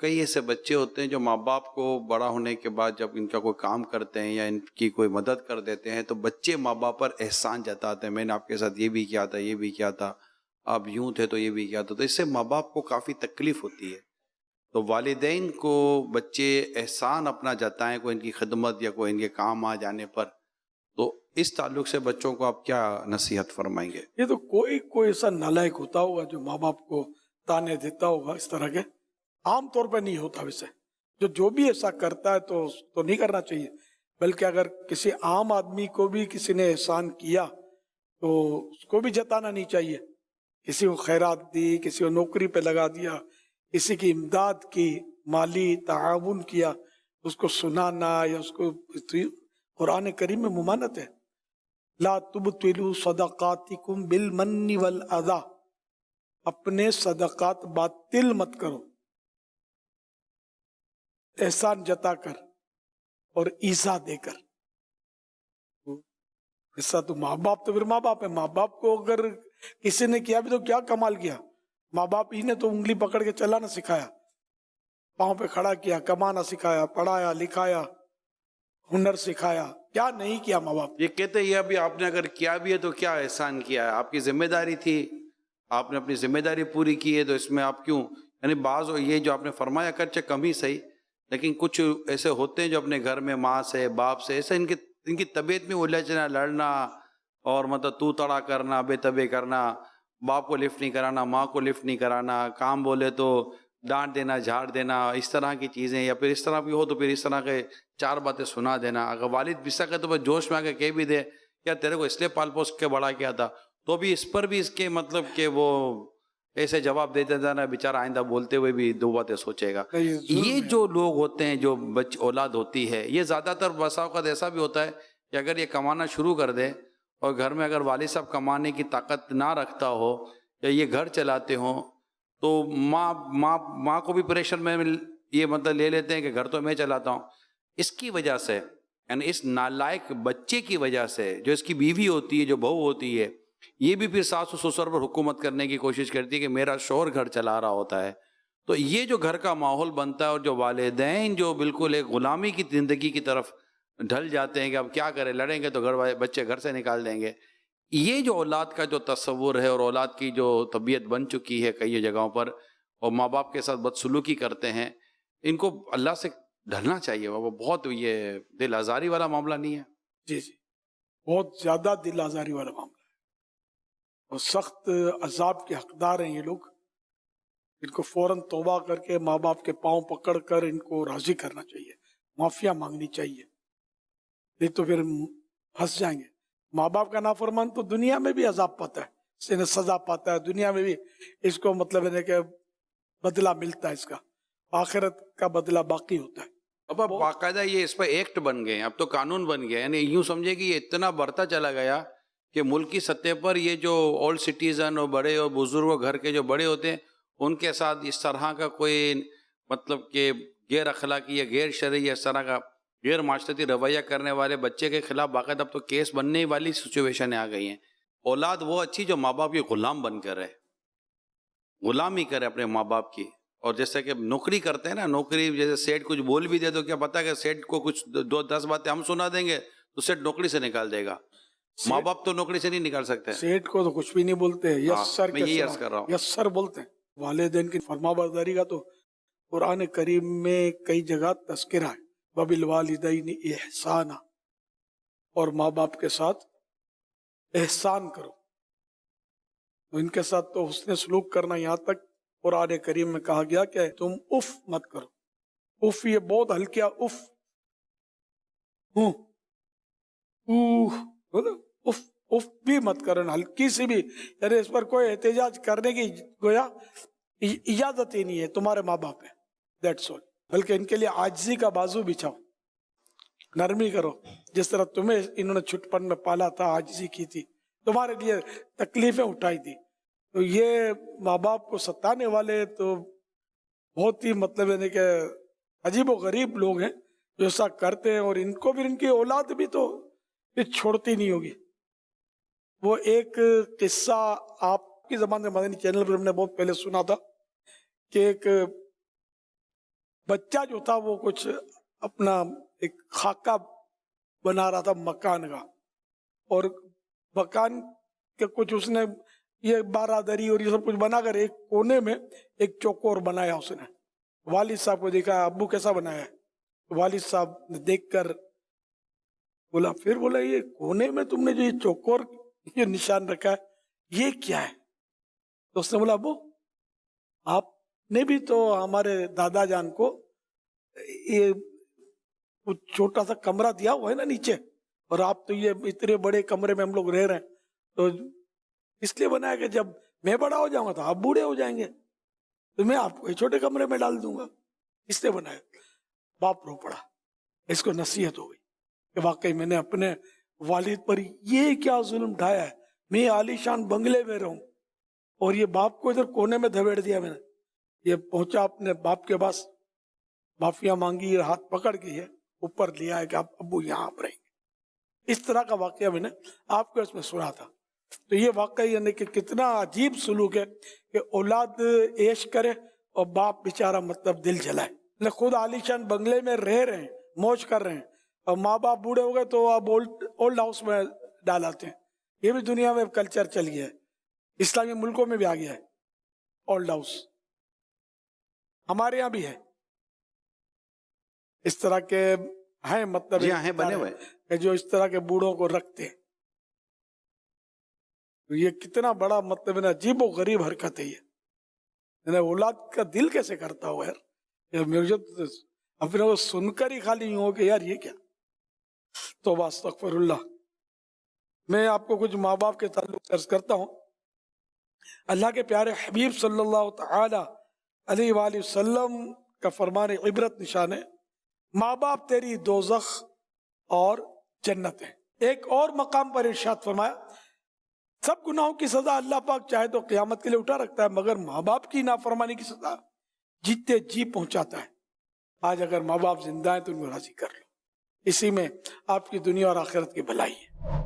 کئی ایسے بچے ہوتے ہیں جو ماں باپ کو بڑا ہونے کے بعد جب ان کا کوئی کام کرتے ہیں یا ان کی کوئی مدد کر دیتے ہیں تو بچے ماں باپ پر احسان جتاتے ہیں، میں نے آپ کے ساتھ یہ بھی کیا تھا، یہ بھی کیا تھا، آپ یوں تھے تو یہ بھی کیا تھا، تو اس سے ماں باپ کو کافی تکلیف ہوتی ہے۔ تو والدین کو بچے احسان اپنا جتائیں کوئی ان کی خدمت یا کوئی ان کے کام آ جانے پر، تو اس تعلق سے بچوں کو آپ کیا نصیحت فرمائیں گے؟ یہ تو کوئی ایسا نالائق ہوتا ہوگا جو ماں باپ کو تانے دیتا ہوگا اس طرح کے، عام طور پہ نہیں ہوتا ویسے، جو بھی ایسا کرتا ہے تو نہیں کرنا چاہیے، بلکہ اگر کسی عام آدمی کو بھی کسی نے احسان کیا تو اس کو بھی جتانا نہیں چاہیے، کسی کو خیرات دی، کسی کو نوکری پہ لگا دیا، کسی کی امداد کی، مالی تعاون کیا، اس کو سنانا یا اس کو، قرآن کریم میں ممانت ہے، لا تبطلوا صدقاتکم بالمن والاذی، اپنے صدقات باطل مت کرو احسان جتا کر اور ایذا دے کر۔ ایسا تو ماں باپ تو پھر ماں باپ ہے، ماں باپ کو اگر کسی نے کیا بھی تو کیا کمال کیا، ماں باپ ہی نے تو انگلی پکڑ کے چلانا سکھایا، پاؤں پہ کھڑا کیا، کمانا سکھایا، پڑھایا لکھایا، ہنر سکھایا، کیا نہیں کیا ماں باپ۔ یہ کہتے ہیں یہ ابھی آپ نے اگر کیا بھی ہے تو کیا احسان کیا ہے، آپ کی ذمہ داری تھی، آپ نے اپنی ذمہ داری پوری کی ہے، تو اس میں آپ کیوں، یعنی بعض یہ جو آپ نے فرمایا اگرچہ کم ہی صحیح، لیکن کچھ ایسے ہوتے ہیں جو اپنے گھر میں ماں سے باپ سے ایسے ان کی طبیعت میں الجھنا، لڑنا اور مطلب تو تڑا کرنا، بے تبے کرنا، باپ کو لفٹ نہیں کرانا، ماں کو لفٹ نہیں کرانا، کام بولے تو ڈانٹ دینا، جھاڑ دینا، اس طرح کی چیزیں، یا پھر اس طرح بھی ہو تو پھر اس طرح کے چار باتیں سنا دینا۔ اگر والد بھی سکے تو بس جوش میں آ کے کہہ بھی دے یا تیرے کو اس لیے پال پوس کے بڑا کیا تھا، تو بھی اس پر بھی اس کے مطلب کہ وہ ایسے جواب دیتے جانا، بیچارہ آئندہ بولتے ہوئے بھی دو باتیں سوچے گا۔ نہیں، ظلم یہ ہے۔ جو لوگ ہوتے ہیں، جو اولاد ہوتی ہے، یہ زیادہ تر بسا اوقات ایسا بھی ہوتا ہے کہ اگر یہ کمانا شروع کر دے اور گھر میں اگر والد صاحب کمانے کی طاقت نہ رکھتا ہو یا یہ گھر چلاتے ہوں تو ماں کو بھی پریشر میں یہ مطلب لے لیتے ہیں کہ گھر تو میں چلاتا ہوں۔ اس کی وجہ سے، یعنی اس نالائق بچے کی وجہ سے، جو اس کی بیوی ہوتی ہے، جو بہو ہوتی ہے، یہ بھی پھر ساس و سسر پر حکومت کرنے کی کوشش کرتی ہے کہ میرا شوہر گھر چلا رہا ہوتا ہے، تو یہ جو گھر کا ماحول بنتا ہے اور جو والدین جو بالکل ایک غلامی کی زندگی کی طرف ڈھل جاتے ہیں کہ اب کیا کریں، لڑیں گے تو بچے گھر سے نکال دیں گے، یہ جو اولاد کا جو تصور ہے اور اولاد کی جو طبیعت بن چکی ہے کئی جگہوں پر، اور ماں باپ کے ساتھ بدسلوکی کرتے ہیں، ان کو اللہ سے ڈھلنا چاہیے۔ وہ بہت یہ دل آزاری والا معاملہ نہیں ہے؟ جی جی، بہت زیادہ دل آزاری والا معاملہ ہے، اور سخت عذاب کے حقدار ہیں یہ لوگ، ان کو فوراً توبہ کر کے ماں باپ کے پاؤں پکڑ کر ان کو راضی کرنا چاہیے، معافیاں مانگنی چاہیے، نہیں تو پھر پھنس جائیں گے۔ ماں باپ کا نافرمان تو دنیا میں بھی عذاب پاتا ہے، اس نے سزا پاتا ہے، دنیا میں بھی اس کو مطلب ہے کہ بدلہ ملتا ہے، اس کا آخرت کا بدلہ باقی ہوتا ہے۔ اب باقاعدہ یہ اس پہ ایکٹ بن گئے ہیں، اب تو قانون بن گیا، یعنی یوں سمجھے کہ یہ اتنا بڑھتا چلا گیا کہ ملکی سطح پر یہ جو اولڈ سٹیزن اور بڑے اور بزرگ گھر کے جو بڑے ہوتے ہیں ان کے ساتھ اس طرح کا کوئی مطلب کہ غیر اخلاقی یا غیر شرعی یا اس طرح کا غیر معاشرتی رویہ کرنے والے بچے کے خلاف باقاعدہ اب تو کیس بننے والی سچویشنیں آ گئی ہیں۔ اولاد وہ اچھی جو ماں باپ کی غلام بن کر رہے، غلامی کرے اپنے ماں باپ کی، اور جیسے کہ نوکری کرتے ہیں نا، نوکری جیسے سیٹ کچھ بول بھی دے تو کیا پتا کہ سیٹ کو کچھ 10 باتیں ہم سنا دیں گے تو سیٹ نوکری سے نکال دے گا، ماں باپ تو نوکری سے نہیں نکال سکتے۔ سیٹ کو تو کچھ بھی نہیں بولتے، یس سر، میں یہی عرض کر رہا ہوں۔ یس سر بولتے ہیں۔ والدین کی فرما برداری کا تو قرآن کریم میں کئی جگہ تذکرہ ہے، وَبِالْوَالِدَيْنِ احسانا، اور ماں باپ کے ساتھ احسان کرو، ان کے ساتھ تو حسن سلوک کرنا، یہاں تک قرآن کریم میں کہا گیا کہ تم اف مت کرو۔ اف یہ بہت ہلکیا، اف اف اف بھی مت کرنا، ہلکی سی بھی، یعنی اس پر کوئی احتجاج کرنے کی گویا اجازت ہی نہیں ہے، تمہارے ماں باپ ہیں، دیٹس آل، بلکہ ان کے لیے عاجزی کا بازو بچھاؤ، نرمی کرو، جس طرح تمہیں انہوں نے چھٹپن میں پالا تھا، عاجزی کی تھی، تمہارے لیے تکلیفیں اٹھائی تھی، تو یہ ماں باپ کو ستانے والے تو بہت ہی مطلب ہے کہ عجیب و غریب لوگ ہیں جو ایسا کرتے ہیں، اور ان کو بھی ان کی اولاد بھی تو پھر چھوڑتی نہیں ہوگی۔ وہ ایک قصہ آپ کی زبان میں مدنی چینل پر ہم نے بہت پہلے سنا تھا کہ ایک بچہ جو تھا وہ کچھ اپنا ایک خاکہ بنا رہا تھا مکان کا، اور مکان کے کچھ اس نے یہ بارادری اور یہ سب کچھ بنا کر ایک کونے میں ایک چوکور بنایا اس نے. والد صاحب کو دیکھا، ابو کیسا بنایا ہے؟ والد صاحب نے دیکھ کر بولا، پھر بولا یہ کونے میں تم نے جو یہ چوکور یہ نشان رکھا ہے یہ کیا ہے؟ تو اس نے بولا، ابو آپ نے بھی تو ہمارے دادا جان کو یہ کچھ چھوٹا سا کمرہ دیا ہوا ہے نا نیچے، اور آپ تو یہ اتنے بڑے کمرے میں ہم لوگ رہ رہے ہیں، تو اس لیے بنایا کہ جب میں بڑا ہو جاؤں گا تو آپ بوڑھے ہو جائیں گے، تو میں آپ کو چھوٹے کمرے میں ڈال دوں گا، اس لیے بنایا. باپ رو پڑا، اس کو نصیحت ہو گئی کہ واقعی میں نے اپنے والد پر یہ کیا ظلم ڈھایا ہے، میں عالیشان بنگلے میں رہوں اور یہ باپ کو ادھر کونے میں دھبیڑ دیا میں نے. یہ پہنچا اپنے باپ کے پاس، معافیاں مانگی، ہاتھ پکڑ کے یہ اوپر لیا ہے کہ آپ ابو یہاں آپ رہیں گے. اس طرح کا واقعہ میں نے آپ کو اس میں سنا تھا. تو یہ واقعی یعنی کہ کتنا عجیب سلوک ہے کہ اولاد عیش کرے اور باپ بیچارہ مطلب دل جلائے. خود عالیشان بنگلے میں رہ رہے ہیں، موج کر رہے ہیں، اور ماں باپ بوڑھے ہو گئے تو اب اولڈ ہاؤس میں ڈالاتے ہیں. یہ بھی دنیا میں کلچر چل گیا ہے، اسلامی ملکوں میں بھی آ گیا ہے اولڈ ہاؤس. ہمارے یہاں بھی ہے اس طرح کے، ہیں مطلب جی ہاں ہیں، بنے ہوئے کہ جو اس طرح کے بوڑھوں کو رکھتے ہیں. یہ کتنا بڑا مطلب عجیب و غریب حرکت ہے یہ. اولاد کا دل کیسے کرتا ہو یار، مجھے اپنے کو سن کر ہی خالی یوں ہو کہ یار یہ کیا. توبہ استغفر اللہ. میں آپ کو کچھ ماں باپ کے تعلق عرض کرتا ہوں. اللہ کے پیارے حبیب صلی اللہ تعالی علیہ وآلہ وسلم کا فرمان عبرت نشان ہے، ماں باپ تیری دوزخ اور جنت ہے. ایک اور مقام پر ارشاد فرمایا، سب گناہوں کی سزا اللہ پاک چاہے تو قیامت کے لیے اٹھا رکھتا ہے، مگر ماں باپ کی نافرمانی کی سزا جیتے جی پہنچاتا ہے. آج اگر ماں باپ زندہ ہیں تو ان کو راضی کر لو، اسی میں آپ کی دنیا اور آخرت کی بھلائی ہے.